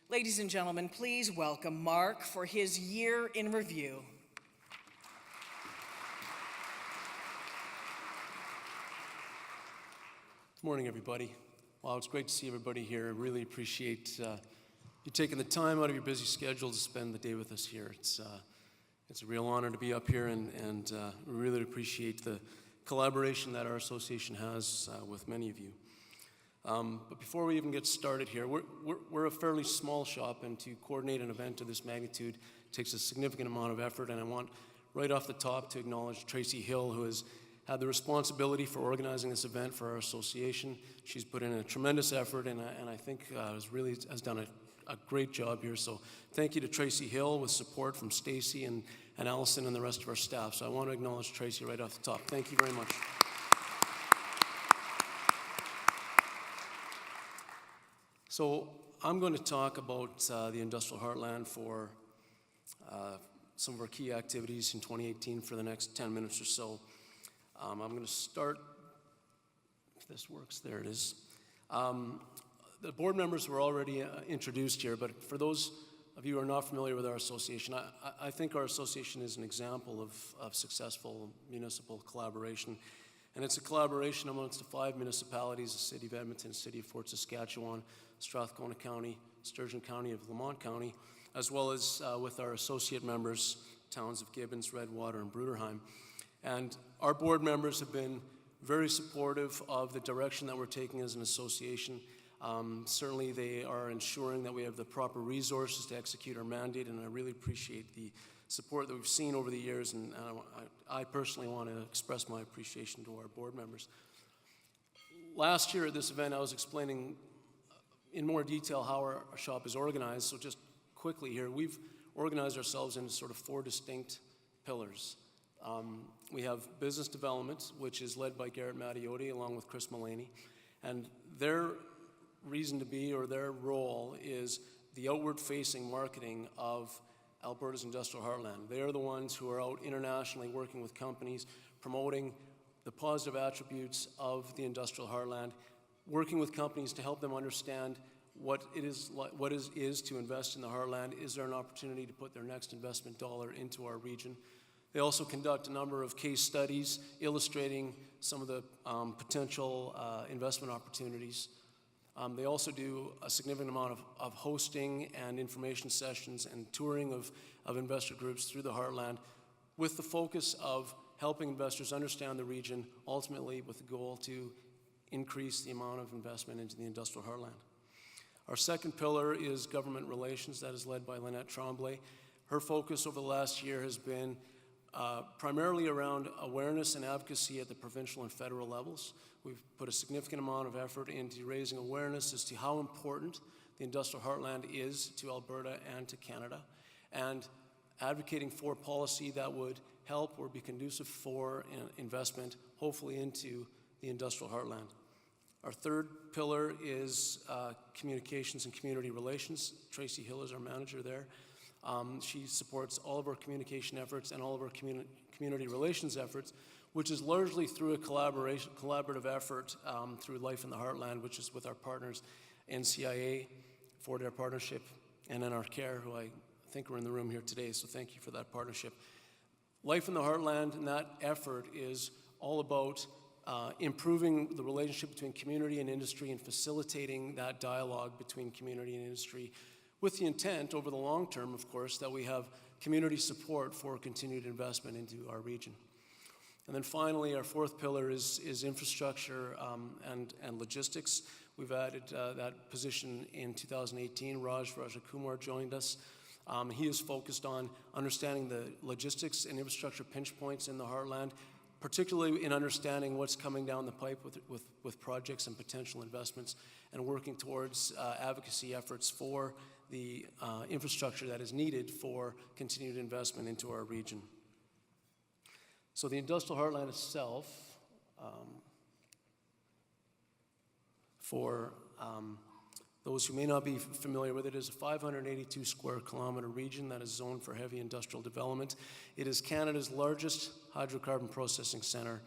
Ladies and gentlemen, please welcome Mark for his year in review. Good morning, everybody. Wow, it's great to see everybody here. I really appreciate you taking the time out of your busy schedule to spend the day with us here. It's a real honor to be up here, and we really appreciate the collaboration that our association has with many of you. But before we even get started here, we're a fairly small shop, and to coordinate an event of this magnitude takes a significant amount of effort, and I want right off the top to acknowledge Tracy Hill, who has had the responsibility for organizing this event for our association. She's put in a tremendous effort, and I think has done a great job here. So thank you to Tracy Hill, with support from Stacy and Allison and the rest of our staff. So I want to acknowledge Tracy right off the top. Thank you very much. So I'm going to talk about the Industrial Heartland for some of our key activities in 2018 for the next 10 minutes or so. I'm going to start, if this works, there it is. The board members were already introduced here, but for those of you who are not familiar with our association, I think our association is an example of successful municipal collaboration. And it's a collaboration amongst the 5 municipalities: the City of Edmonton, City of Fort Saskatchewan, Strathcona County, Sturgeon County of Lamont County, as well as with our associate members, towns of Gibbons, Redwater, and Bruderheim. And our board members have been very supportive of the direction that we're taking as an association. Certainly they are ensuring that we have the proper resources to execute our mandate, and I really appreciate the support that we've seen over the years, and I personally want to express my appreciation to our board members. Last year at this event, I was explaining in more detail how our shop is organized, so just quickly here, we've organized ourselves into sort of 4 distinct pillars. We have business development, which is led by Garrett Mattiotti along with Chris Mullaney, and their reason to be, or their role, is the outward-facing marketing of Alberta's Industrial Heartland. They are the ones who are out internationally working with companies, promoting the positive attributes of the Industrial Heartland, working with companies to help them understand what it is to invest in the Heartland. Is there an opportunity to put their next investment dollar into our region? They also conduct a number of case studies illustrating some of the potential investment opportunities. They also do a significant amount of hosting and information sessions and touring of investor groups through the Heartland, with the focus of helping investors understand the region, ultimately with the goal to increase the amount of investment into the Industrial Heartland. Our second pillar is government relations, that is led by Lynette Tremblay. Her focus over the last year has been primarily around awareness and advocacy at the provincial and federal levels. We've put a significant amount of effort into raising awareness as to how important the Industrial Heartland is to Alberta and to Canada, and advocating for policy that would help or be conducive for investment, hopefully into the Industrial Heartland. Our third pillar is communications and community relations. Tracy Hill is our manager there. She supports all of our communication efforts and all of our community relations efforts, which is largely through a collaborative effort through Life in the Heartland, which is with our partners NCIA, Ford Air Partnership, and NRCare, who I think are in the room here today, so thank you for that partnership. Life in the Heartland and that effort is all about improving the relationship between community and industry and facilitating that dialogue between community and industry, with the intent over the long term, of course, that we have community support for continued investment into our region. And then finally, our fourth pillar is infrastructure and logistics. We've added that position in 2018. Rajakumar joined us. He is focused on understanding the logistics and infrastructure pinch points in the Heartland, particularly in understanding what's coming down the pipe with projects and potential investments, and working towards advocacy efforts for the infrastructure that is needed for continued investment into our region. So the Industrial Heartland itself, for those who may not be familiar with it, is a 582 square kilometer region that is zoned for heavy industrial development. It is Canada's largest hydrocarbon processing center.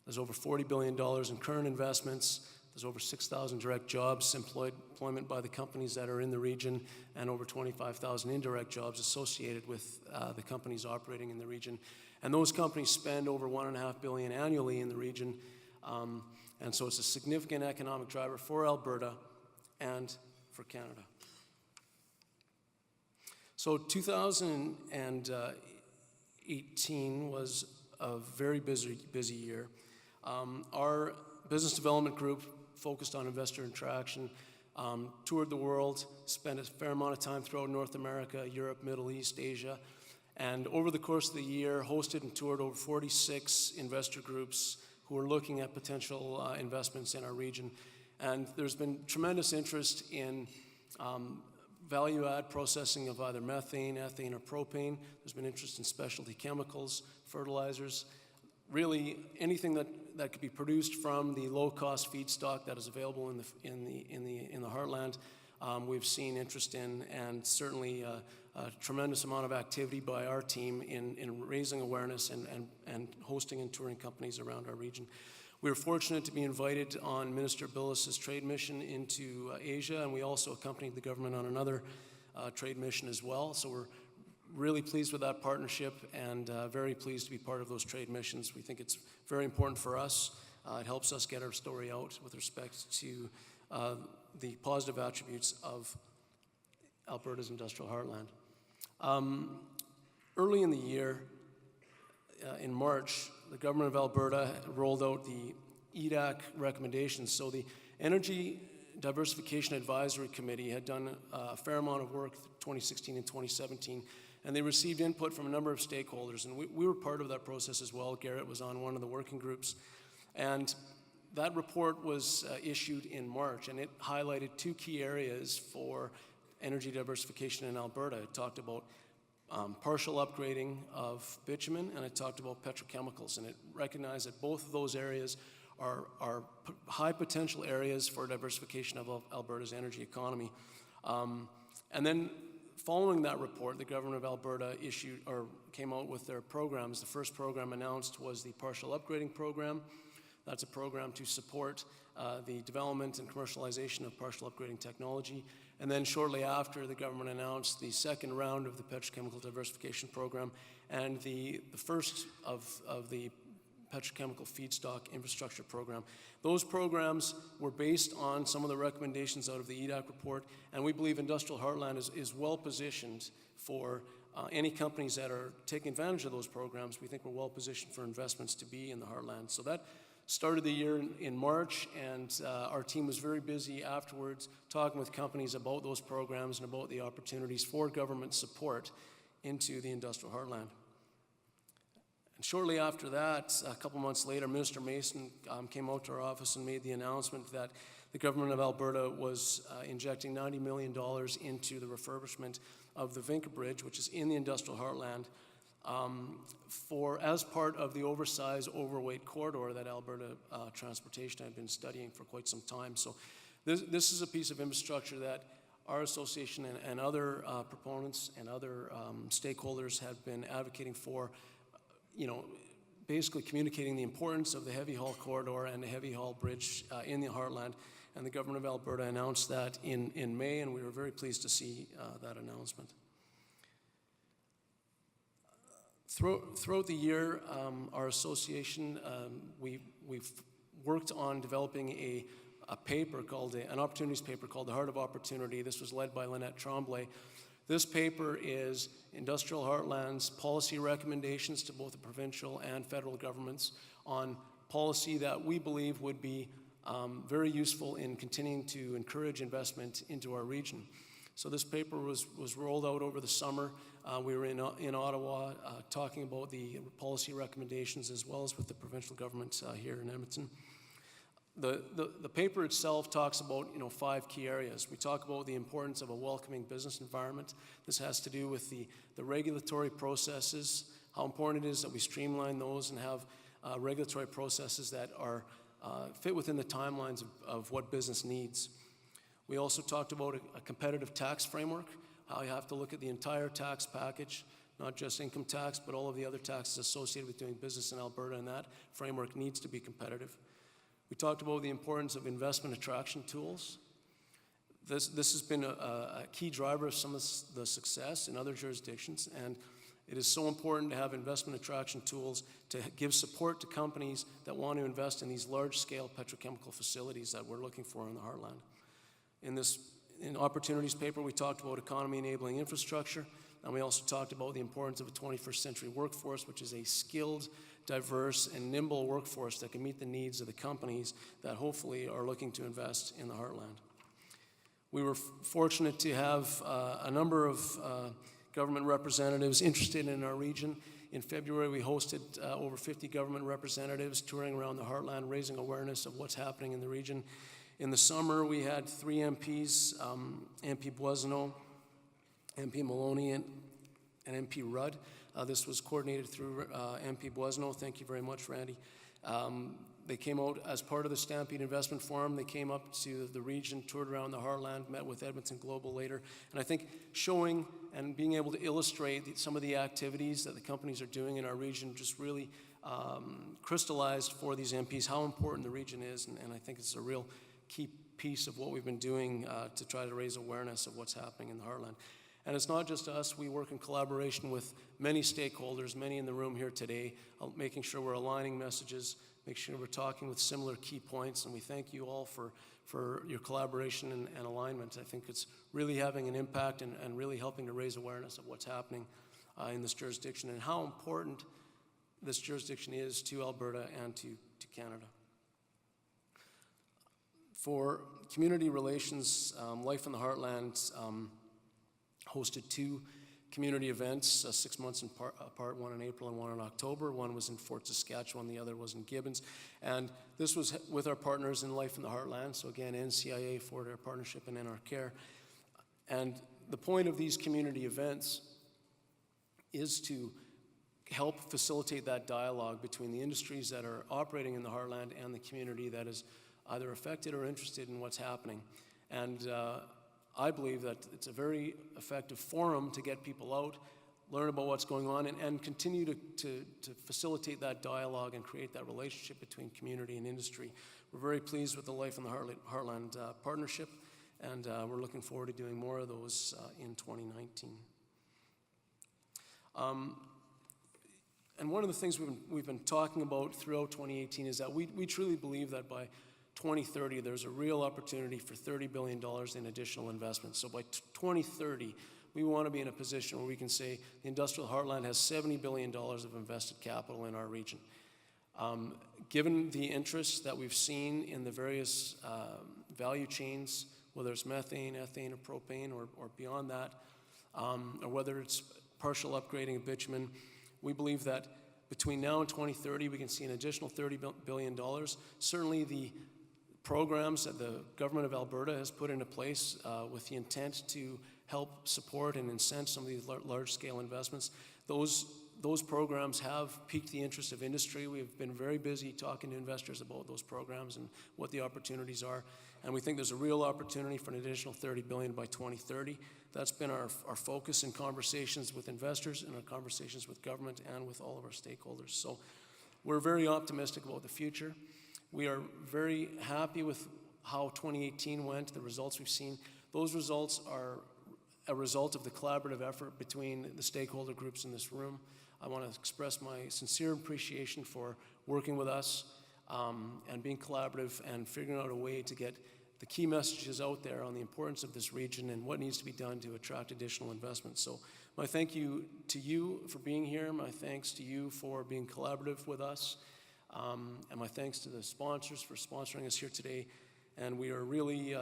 There's over $40 billion in current investments. There's over 6,000 direct jobs, employment by the companies that are in the region, and over 25,000 indirect jobs associated with the companies operating in the region. And those companies spend over $1.5 billion annually in the region. And so it's a significant economic driver for Alberta and for Canada. So 2018 was a very busy year. Our business development group focused on investor interaction, toured the world, spent a fair amount of time throughout North America, Europe, Middle East, Asia, and over the course of the year hosted and toured over 46 investor groups who are looking at potential investments in our region. And there's been tremendous interest in value-add processing of either methane, ethane, or propane. There's been interest in specialty chemicals, fertilizers, really anything that could be produced from the low-cost feedstock that is available in the Heartland. We've seen interest in, and certainly a tremendous amount of activity by our team in raising awareness and hosting and touring companies around our region. We were fortunate to be invited on Minister Billis's trade mission into Asia, and we also accompanied the government on another trade mission as well. So we're really pleased with that partnership and very pleased to be part of those trade missions. We think it's very important for us. It helps us get our story out with respect to the positive attributes of Alberta's industrial heartland. Early in the year, in March, the government of Alberta rolled out the EDAC recommendations. So the Energy Diversification Advisory Committee had done a fair amount of work 2016 and 2017, and they received input from a number of stakeholders, and we were part of that process as well. Garrett was on one of the working groups, and that report was issued in March, and it highlighted two key areas for energy diversification in Alberta. It talked about partial upgrading of bitumen, and it talked about petrochemicals, and it recognized that both of those areas are high potential areas for diversification of Alberta's energy economy. And then following that report, the government of Alberta came out with their programs. The first program announced was the partial upgrading program. That's a program to support the development and commercialization of partial upgrading technology. And then shortly after, the government announced the second round of the petrochemical diversification program and the first of the petrochemical feedstock infrastructure program. Those programs were based on some of the recommendations out of the EDAC report, and we believe Industrial Heartland is well positioned for any companies that are taking advantage of those programs. We think we're well positioned for investments to be in the Heartland. So that started the year in March, and our team was very busy afterwards talking with companies about those programs and about the opportunities for government support into the Industrial Heartland. And shortly after that, a couple months later, Minister Mason came out to our office and made the announcement that the government of Alberta was injecting $90 million into the refurbishment of the Vinca Bridge, which is in the Industrial Heartland, as part of the oversized, overweight corridor that Alberta Transportation had been studying for quite some time. So this is a piece of infrastructure that our association and other proponents and other stakeholders have been advocating for, basically communicating the importance of the heavy haul corridor and the heavy haul bridge in the Heartland. And the government of Alberta announced that in May, and we were very pleased to see that announcement. Throughout the year, our association, we've worked on developing a paper called an opportunities paper called The Heart of Opportunity. This was led by Lynette Tremblay. This paper is Industrial Heartland's policy recommendations to both the provincial and federal governments on policy that we believe would be very useful in continuing to encourage investment into our region. So this paper was rolled out over the summer. We were in Ottawa talking about the policy recommendations as well as with the provincial government here in Edmonton. The paper itself talks about 5 key areas. We talk about the importance of a welcoming business environment. This has to do with the regulatory processes, how important it is that we streamline those and have regulatory processes that are fit within the timelines of what business needs. We also talked about a competitive tax framework, how you have to look at the entire tax package, not just income tax, but all of the other taxes associated with doing business in Alberta, and that framework needs to be competitive. We talked about the importance of investment attraction tools. This has been a key driver of some of the success in other jurisdictions, and it is so important to have investment attraction tools to give support to companies that want to invest in these large-scale petrochemical facilities that we're looking for in the Heartland. In Opportunities paper, we talked about economy-enabling infrastructure, and we also talked about the importance of a 21st century workforce, which is a skilled, diverse, and nimble workforce that can meet the needs of the companies that hopefully are looking to invest in the Heartland. We were fortunate to have a number of government representatives interested in our region. In February, we hosted over 50 government representatives touring around the Heartland, raising awareness of what's happening in the region. In the summer, we had 3 MPs, MP Boisseneau, MP Maloney, and MP Rudd. This was coordinated through MP Boisseneau. Thank you very much, Randy. They came out as part of the Stampede Investment Forum. They came up to the region, toured around the Heartland, met with Edmonton Global later. And I think showing and being able to illustrate some of the activities that the companies are doing in our region just really crystallized for these MPs how important the region is. And I think it's a real key piece of what we've been doing to try to raise awareness of what's happening in the Heartland. And it's not just us. We work in collaboration with many stakeholders, many in the room here today, making sure we're aligning messages, make sure we're talking with similar key points, and we thank you all for your collaboration and alignment. I think it's really having an impact and really helping to raise awareness of what's happening in this jurisdiction and how important this jurisdiction is to Alberta and to Canada. For community relations, Life in the Heartland hosted 2 community events, 6 months apart, one in April and one in October. One was in Fort Saskatchewan, the other was in Gibbons. And this was with our partners in Life in the Heartland, so again, NCIA, Fort Air Partnership, and NR Care. And the point of these community events is to help facilitate that dialogue between the industries that are operating in the Heartland and the community that is either affected or interested in what's happening. And I believe that it's a very effective forum to get people out, learn about what's going on, and continue to facilitate that dialogue and create that relationship between community and industry. We're very pleased with the Life in the Heartland partnership, and we're looking forward to doing more of those in 2019. And one of the things we've been talking about throughout 2018 is that we truly believe that by 2030, there's a real opportunity for $30 billion in additional investment. So by 2030, we want to be in a position where we can say the Industrial Heartland has $70 billion of invested capital in our region. Given the interest that we've seen in the various value chains, whether it's methane, ethane, or propane, or beyond that, or whether it's partial upgrading of bitumen, we believe that between now and 2030, we can see an additional $30 billion. Certainly the programs that the government of Alberta has put into place with the intent to help support and incent some of these large-scale investments, those programs have piqued the interest of industry. We've been very busy talking to investors about those programs and what the opportunities are, and we think there's a real opportunity for an additional $30 billion by 2030. That's been our focus in conversations with investors and our conversations with government and with all of our stakeholders. So we're very optimistic about the future. We are very happy with how 2018 went, the results we've seen. Those results are a result of the collaborative effort between the stakeholder groups in this room. I want to express my sincere appreciation for working with us and being collaborative and figuring out a way to get the key messages out there on the importance of this region and what needs to be done to attract additional investment. So my thank you to you for being here. My thanks to you for being collaborative with us. And my thanks to the sponsors for sponsoring us here today. And we are really,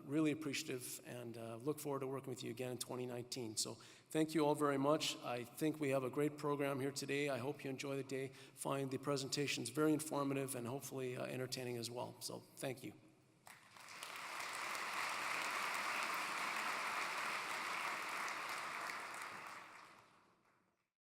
really appreciative and look forward to working with you again in 2019. So thank you all very much. I think we have a great program here today. I hope you enjoy the day, find the presentations very informative and hopefully entertaining as well. So thank you.